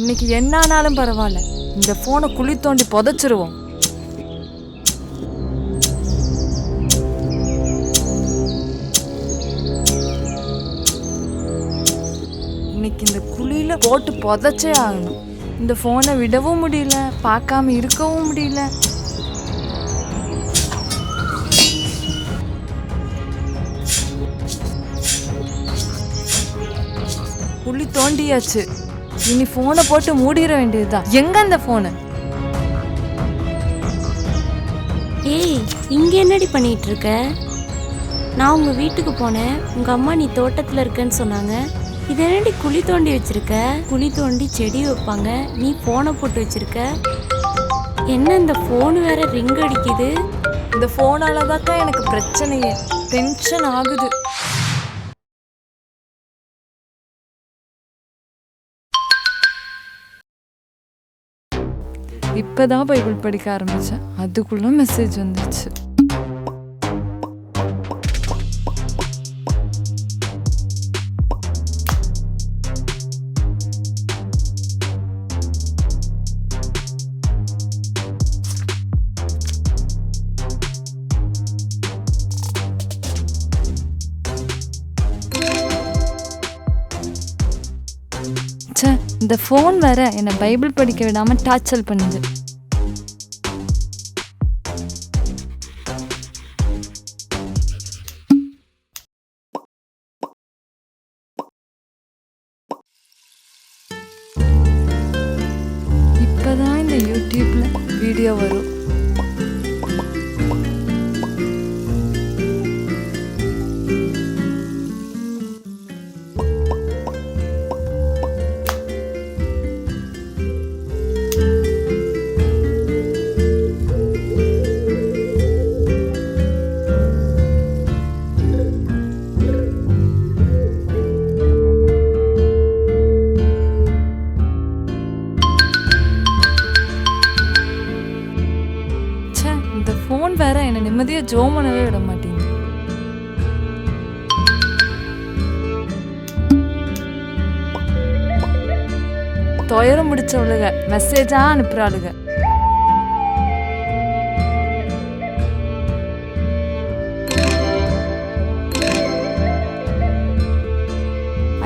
இன்னைக்கு என்ன ஆனாலும் பரவாயில்ல, இந்த போனை குழி தோண்டி புதைச்சிருவோம். இன்னைக்கு இந்த குழியில போட்டு புதைச்சே ஆகணும். இந்த போனை விடவும் முடியல, பார்க்காம இருக்கவும் முடியல. குழி தோண்டியாச்சு, இனி போனை போட்டு மூடிட வேண்டியதுதான். எங்க அந்த போனு? ஏய், இங்க என்னடி பண்ணிட்டு இருக்க? நான் உங்க வீட்டுக்கு போனேன், உங்க அம்மா நீ தோட்டத்துல இருக்கன்னு சொன்னாங்க. இது என்னடி குழி தோண்டி வச்சிருக்க? குழி தோண்டி செடி வைப்பாங்க, நீ போனை போட்டு வச்சிருக்க. என்ன இந்த போன் வேற ரிங் அடிக்குது? இந்த போனாலதான் எனக்கு பிரச்சனையே. டென்ஷன் ஆகுது. இப்பதான் பைபிள் படிக்க ஆரம்பிச்சேன், அதுக்குள்ள மெசேஜ் வந்துச்சு. இந்த ஃபோன் வேற என்னை பைபிள் படிக்க விடாம டார்ச்சர் பண்ணுது. இப்பதான் இந்த யூடியூப்ல வீடியோ வரும். இந்த ஃபோன் வேற என்ன நிம்மதியா ஜோம் பண்ணவே விட மாட்டேங்குது. துயரம் முடிச்சவளுக மெசேஜா அனுப்புறாளுக.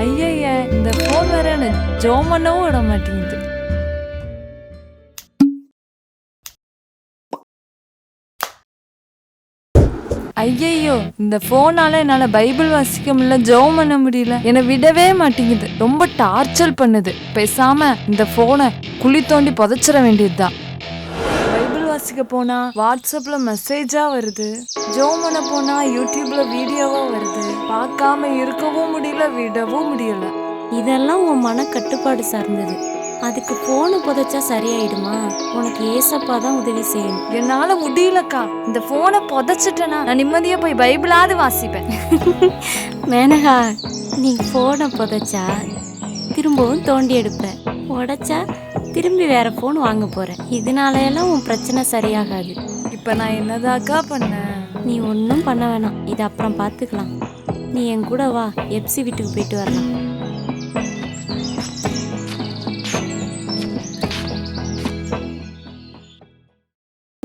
ஐய, இந்த ஃபோன் வேற என்ன ஜோம் பண்ணவும் விட மாட்டேங்குது. ஐயையோ, இந்த போனால என்னால பைபிள் வாசிக்க முடியல, ஜெபம் பண்ண முடியல, என்னை விடவே மாட்டேங்குது. ரொம்ப டார்ச்சர் பண்ணுது. பேசாம இந்த போனை குழி தோண்டி புதைச்சிட வேண்டியதுதான். பைபிள் வாசிக்க போனா வாட்ஸ்அப்ல மெசேஜா வருது, ஜெபம் பண்ண போனா யூடியூப்ல வீடியோவா வருது. பார்க்காம இருக்கவும் முடியல, விடவும் முடியல. இதெல்லாம் உன் மன கட்டுப்பாடு சார்ந்தது. அதுக்கு போனை புதைச்சா சரியாயிடுமா? உனக்கு ஏசப்பா தான் உதவி செய்யணும். என்னால முடியலக்கா. இந்த போனை புதைச்சிட்டேனா நான் நிம்மதியா போய் பைபிளாவது வாசிப்பேன். மேனகா, நீ போனை புதைச்சா திரும்பவும் தோண்டி எடுப்ப, உடைச்சா திரும்பி வேற போன் வாங்க போற. இதனால எல்லாம் உன் பிரச்சனை சரியாகாது. இப்ப நான் என்னதாக்கா பண்ண? நீ ஒன்றும் பண்ண வேணாம், இது அப்புறம் பார்த்துக்கலாம். நீ என் கூட வா, எப்சி வீட்டுக்கு போயிட்டு வரலாம்.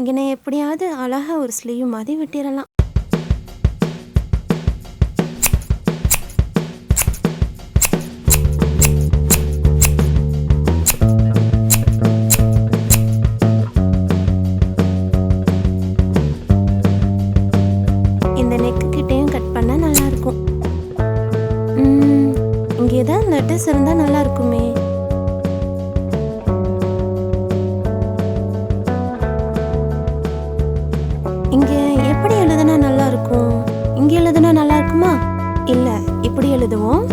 இங்கே எப்படியாவது அழகா ஒரு ஸ்லீவ் மாதிரி வெட்டிடலாம். இந்த நெக்கு கிட்டையும் கட் பண்ணா நல்லா இருக்கும். இங்கே ஏதாவது லெட்டர்ஸ் இருந்தா நல்லா இருக்குமே. இங்க எப்படி எழுதுனா நல்லா இருக்கும்? இங்க எழுதுனா நல்லா இருக்குமா? இல்ல இப்படி எழுதுவோம்.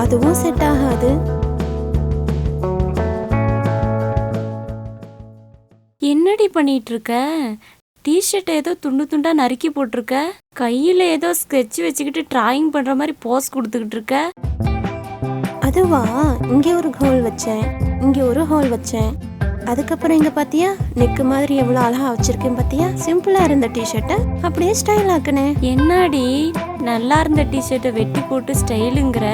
அதுவும் செட் ஆகாது. என்னடி பண்ணிட்டு இருக்க? டிஷர்ட் ஏதோ துண்டு துண்டா நறுக்கி போட்டிருக்க, கையில ஏதோ ஸ்கெட்ச் வச்சுக்கிட்டு டிராயிங் பண்ற மாதிரி போஸ் கொடுத்துக்கிட்டு இருக்க. அதுவா, இங்க ஒரு ஹோல் வச்சேன், இங்க ஒரு ஹோல் வச்சேன். அதுக்கப்புறம் இங்க பாத்தியா, நெக்கு மாதிரி எவ்வளவு அழகா வச்சிருக்கேன் பாத்தியா? சிம்பிளா இருந்த டிஷர்ட்டை அப்படியே ஸ்டைல் ஆக்குனேன். என்னடி நல்லா இருந்த டிஷர்ட்டை வெட்டி போட்டு ஸ்டைலுங்கிற?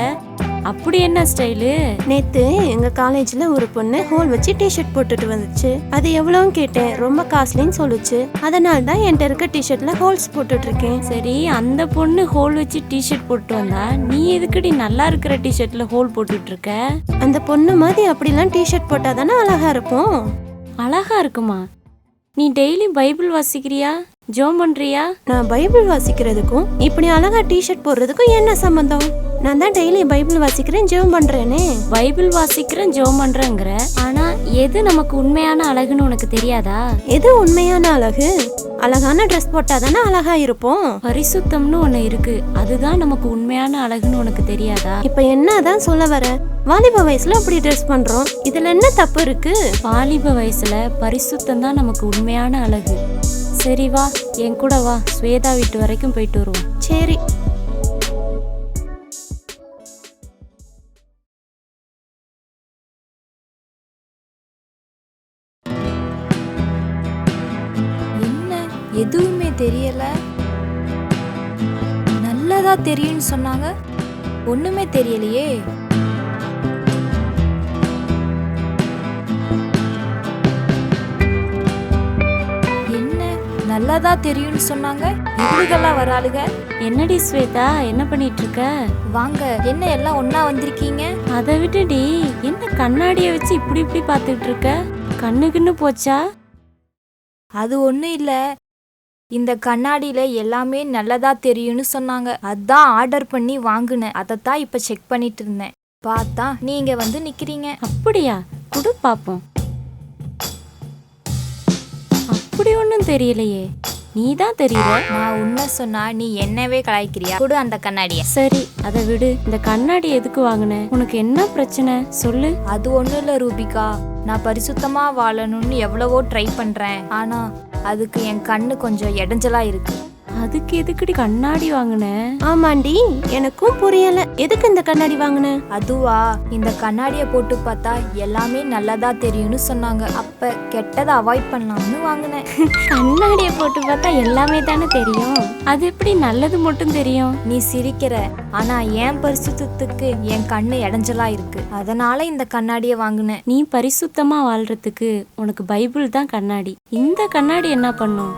அப்படி என்ன ஸ்டைலு? நேத்து எங்க காலேஜ்ல ஒரு பொண்ணு ஹோல் வச்சு டிஷர்ட் போட்டுட்டு வந்துச்சு. அது எவ்வளவுன்னு கேட்டேன். ரொம்ப காஸ்ட்லின்னு சொல்லுச்சு. அதனால தான் என்கிட்ட இருக்க டிஷர்ட்ல ஹோல்ஸ் போட்டுட்டு இருக்கேன். சரி, அந்த பொண்ணு ஹோல் வச்சு டிஷர்ட் போட்டு வந்தா நீ எதுக்குடி நல்லா இருக்கிற டிஷர்ட்ல ஹோல் போட்டுட்டு இருக்க? அந்த பொண்ணு மாதிரி அப்படிலாம் டிஷர்ட் போட்டாதானே அழகா இருப்போம். அழகா இருக்குமா? நீ டெய்லி பைபிள் வாசிக்கிறியா, ஜெபம் பண்றியா? நான் பைபிள் வாசிக்கிறதுக்கும் இப்படி அழகா டிஷர்ட் போடுறதுக்கும் என்ன சம்பந்தம்? நான் தான் டெய்லி பைபிள் வாசிக்கிறேன், ஜெபம் பண்றேனே. பைபிள் வாசிக்கிறேன், ஜெபம் பண்றேங்கிற, ஆனா எது நமக்கு உண்மையான அழகுன்னு உனக்கு தெரியாதா? எது உண்மையான அழகு? அழகான ட்ரெஸ் போட்டாதானே அழகா இருப்போம். பரிசுத்தம்னு ஒண்ணு இருக்கு, அதுதான் நமக்கு உண்மையான அழகுன்னு உனக்கு தெரியாதா? இப்ப என்னதான் சொல்ல வர? வாலிப வயசுல அப்படி ட்ரெஸ் பண்றோம், இதுல என்ன தப்பு இருக்கு? வாலிப வயசுல பரிசுத்தம் தான் நமக்கு உண்மையான அழகு. சரி வா, என் கூட வா, ஸ்வேதா வீட்டு வரைக்கும் போயிட்டு வருவோம். சரி. என்ன எதுவுமே தெரியல. நல்லதா தெரியும்னு சொன்னாங்க, ஒண்ணுமே தெரியலையே. என்ன நல்லதா தெரியும்னு சொன்னாங்க, இவளுகெல்லாம் வராளுக. என்னடி ஸ்வேதா, என்ன பண்ணிட்டு இருக்க? வாங்க, என்ன எல்லாம் ஒண்ணா வந்திருக்கீங்க? அதை விட்டுடி, என்ன கண்ணாடிய வச்சு இப்படி இப்படி பார்த்துட்டு இருக்க? கண்ணுக்குன்னு போச்சா? அது ஒண்ணும் இல்ல, இந்த கண்ணாடியில எல்லாமே நல்லதா தெரியும்னு சொன்னாங்க, அதான் ஆர்டர் பண்ணி வாங்குனேன். அதைத்தான் இப்ப செக் பண்ணிட்டு இருந்தேன். பார்த்தா நீங்க வந்து நிக்கிறீங்க. அப்படியா? குடு பாப்போம். அப்படி ஒன்றும் தெரியலையே, நீ தான் தெரியல. நான் உன்ன சொன்னா நீ என்னவே கலாய்க்கிறியா? கொடு அந்த கண்ணாடிய. சரி, அதை விடு. இந்த கண்ணாடி எதுக்கு வாங்கின? உனக்கு என்ன பிரச்சனை சொல்லு. அது ஒண்ணும் இல்ல ரூபிகா, நான் பரிசுத்தமா வாழணும்னு எவ்வளவோ ட்ரை பண்றேன். ஆனா அதுக்கு என் கண்ணு கொஞ்சம் இடைஞ்சலா இருக்கு. அதுக்கு எதுக்குடி கண்ணாடி வாங்கின? ஆமாண்டி, எனக்கும் புரியல. எதுக்கு இந்த கண்ணாடி வாங்கின? அதுவா, இந்த கண்ணாடிய போட்டு பார்த்தா எல்லாமே நல்லதா தெரியும்னு சொன்னாங்க, அப்ப கெட்டதை அவாய்ட் பண்ணலாம்னு வாங்கினேன். கண்ணாடிய போட்டு பார்த்தா எல்லாமே தானே தெரியும், அது எப்படி நல்லது மட்டும் தெரியும்? நீ சிரிக்கிற, ஆனா என் பரிசுத்தத்துக்கு என் கண்ணு இடைஞ்சலா இருக்கு, அதனால இந்த கண்ணாடிய வாங்கினேன். நீ பரிசுத்தமா வாழ்றதுக்கு உனக்கு பைபிள் தான் கண்ணாடி. இந்த கண்ணாடி என்ன பண்ணும்?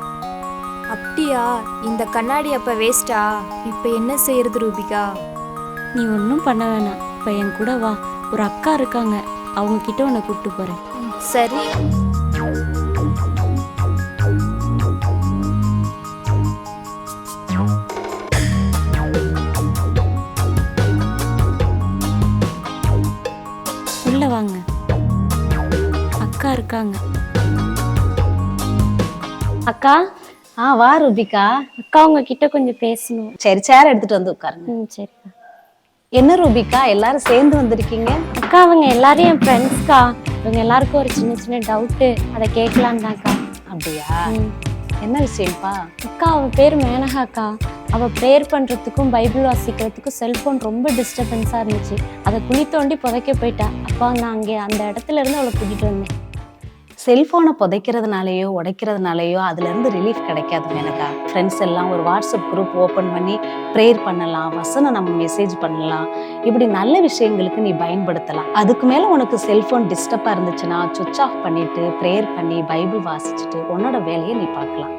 அப்படியா? இந்த கண்ணாடி அப்ப வேஸ்டா? இப்ப என்ன செய்யறது ரூபிகா? நீ ஒன்றும் பண்ண வேணாம். இப்போ என் கூட வா, ஒரு அக்கா இருக்காங்க, அவங்க கிட்ட உன்னை கூப்பிட்டு போறேன். சரி. உள்ள வாங்க, அக்கா இருக்காங்க. அக்கா. வா ரூபிகா. அக்கா உங்ககிட்ட கொஞ்சம் பேசணும். சரி, சேர் எடுத்துட்டு வந்து உட்காருங்க. சரிக்கா. என்ன ரூபிகா, எல்லாரும் சேர்ந்து வந்திருக்கீங்க? அக்கா, அவங்க எல்லாரும் என் ஃப்ரெண்ட்ஸ்க்கா. இவங்க எல்லாருக்கும் ஒரு சின்ன சின்ன டவுட்டு, அதை கேட்கலான்னு தான்க்கா. அப்படியா? என்ன விஷயம்ப்பா? அக்கா, அவ பேர் மேனகாக்கா. அவள் ப்ரேயர் பண்ணுறதுக்கும் பைபிள் வாசிக்கிறதுக்கும் செல்ஃபோன் ரொம்ப டிஸ்டர்பன்ஸாக இருந்துச்சு. அதை குழி தோண்டி புதைக்க போயிட்டா. அப்போ நான் அங்கே அந்த இடத்துல இருந்து அவளை கூட்டிகிட்டு வந்தேன். செல்ஃபோனை புதைக்கிறதுனாலையோ உடைக்கிறதுனாலையோ அதுலேருந்து ரிலீஃப் கிடைக்காது எனக்கா. ஃப்ரெண்ட்ஸ் எல்லாம் ஒரு வாட்ஸ்அப் குரூப் ஓப்பன் பண்ணி ப்ரேயர் பண்ணலாம், வசனம் நம்ம மெசேஜ் பண்ணலாம், இப்படி நல்ல விஷயங்களுக்கு நீ பயன்படுத்தலாம். அதுக்கு மேலே உனக்கு செல்ஃபோன் டிஸ்டர்பாக இருந்துச்சுன்னா சுவிட்ச் ஆஃப் பண்ணிட்டு ப்ரேயர் பண்ணி பைபிள் வாசிச்சுட்டு உன்னோட வேலையை நீ பார்க்கலாம்.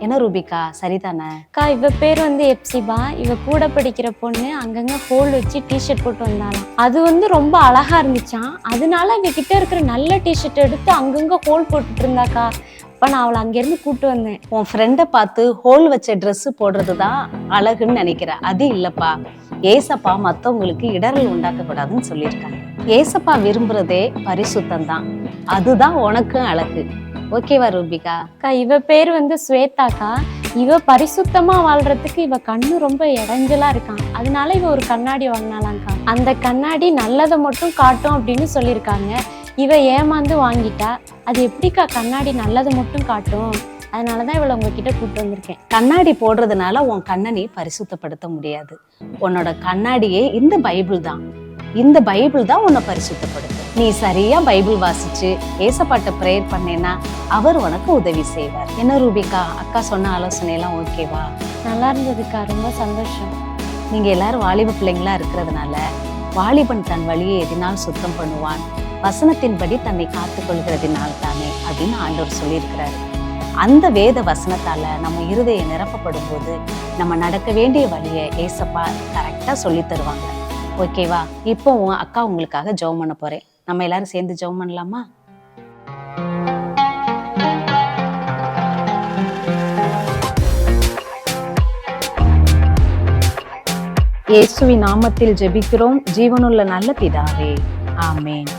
என்ன ரூபிகா, சரிதானே? அக்கா, இவ பேர் வந்து எப்சிபா. இவ கூட படிக்கிற பொண்ணு அங்கங்க ஹோல் வச்சு டிஷர்ட் போட்டு வந்தாலாம். அது ரொம்ப அழகா இருந்துச்சான். அதனால இவ கிட்ட இருக்கிற நல்ல டிஷர்ட் எடுத்து அங்கங்க ஹோல் போட்டுட்டு இருந்தாக்கா. அப்ப நான் அவளை அங்கிருந்து கூப்பிட்டு வந்தேன். உன் ஃப்ரெண்டை பார்த்து ஹோல் வச்ச ட்ரெஸ் போடுறது தான் அழகுன்னு நினைக்கிற. அது இல்லப்பா, ஏசப்பா மற்றவங்களுக்கு இடரல் உண்டாக்க கூடாதுன்னு சொல்லியிருக்காங்க. ஏசப்பா விரும்புறதே பரிசுத்தம் தான், அதுதான் உனக்கும் அழகு. ஓகேவா ரூபிகா? அக்கா, இவ பேர் வந்து ஸ்வேதாக்கா. இவ பரிசுத்தமா வாழ்றதுக்கு இவ கண்ணு ரொம்ப இடைஞ்சலா இருக்கான். அதனால இவ ஒரு கண்ணாடி வாங்கினாலாங்க்கா. அந்த கண்ணாடி நல்லதை மட்டும் காட்டும் அப்படின்னு சொல்லியிருக்காங்க. இவ ஏமாந்து வாங்கிட்டா. அது எப்படிக்கா கண்ணாடி நல்லதை மட்டும் காட்டும்? அதனாலதான் இவளை உங்ககிட்ட கூப்பிட்டு வந்திருக்கேன். கண்ணாடி போடுறதுனால உன் கண்ணை நீ பரிசுத்தப்படுத்த முடியாது. உன்னோட கண்ணாடியே இந்த பைபிள் தான். இந்த பைபிள் தான் உன்னை பரிசுத்தப்படுத்தும். நீ சரியா பைபிள் வாசிச்சு ஏசப்பாட்ட ப்ரேயர் பண்ணேன்னா அவர் உனக்கு உதவி செய்வார். என்ன ரூபிகா, அக்கா சொன்ன ஆலோசனை எல்லாம் ஓகேவா? நல்லா இருந்ததுக்கா, ரொம்ப சந்தோஷம். நீங்க எல்லாரும் வாலிப பிள்ளைங்களா இருக்கிறதுனால வாலிபன் தன் வழியை எதினால் சுத்தம் பண்ணுவான், வசனத்தின்படி தன்னை காத்துக் கொள்கிறதினால் தானே அப்படின்னு ஆண்டவர் சொல்லியிருக்கிறாரு. அந்த வேத வசனத்தால நம்ம இருதயம் நிரப்பப்படும் போது நம்ம நடக்க வேண்டிய வழியை ஏசப்பா கரெக்டா சொல்லி தருவாங்க. ஓகேவா? இப்போ அக்கா உங்களுக்காக ஜெபம் பண்ண போறேன். நம்ம எல்லாரும் சேர்ந்து ஜெபம் பண்ணலாமா? இயேசுவின் நாமத்தில் ஜெபிக்கிறோம் ஜீவனுள்ள நல்ல பிதாவே, ஆமென்.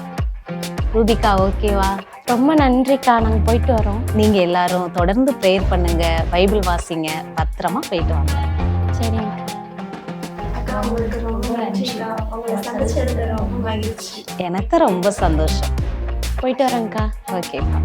ரூபிகா ஓகேவா? ரொம்ப நன்றிக்கா, நாங்கள் போயிட்டு வரோம். நீங்க எல்லாரும் தொடர்ந்து ப்ரேயர் பண்ணுங்க, பைபிள் வாசிங்க, பத்திரமா போயிட்டு வாங்க. சரிங்க. எனக்கு ரொம்ப சந்தோஷம். போயிட்டு வரேங்க்கா. ஓகேப்பா.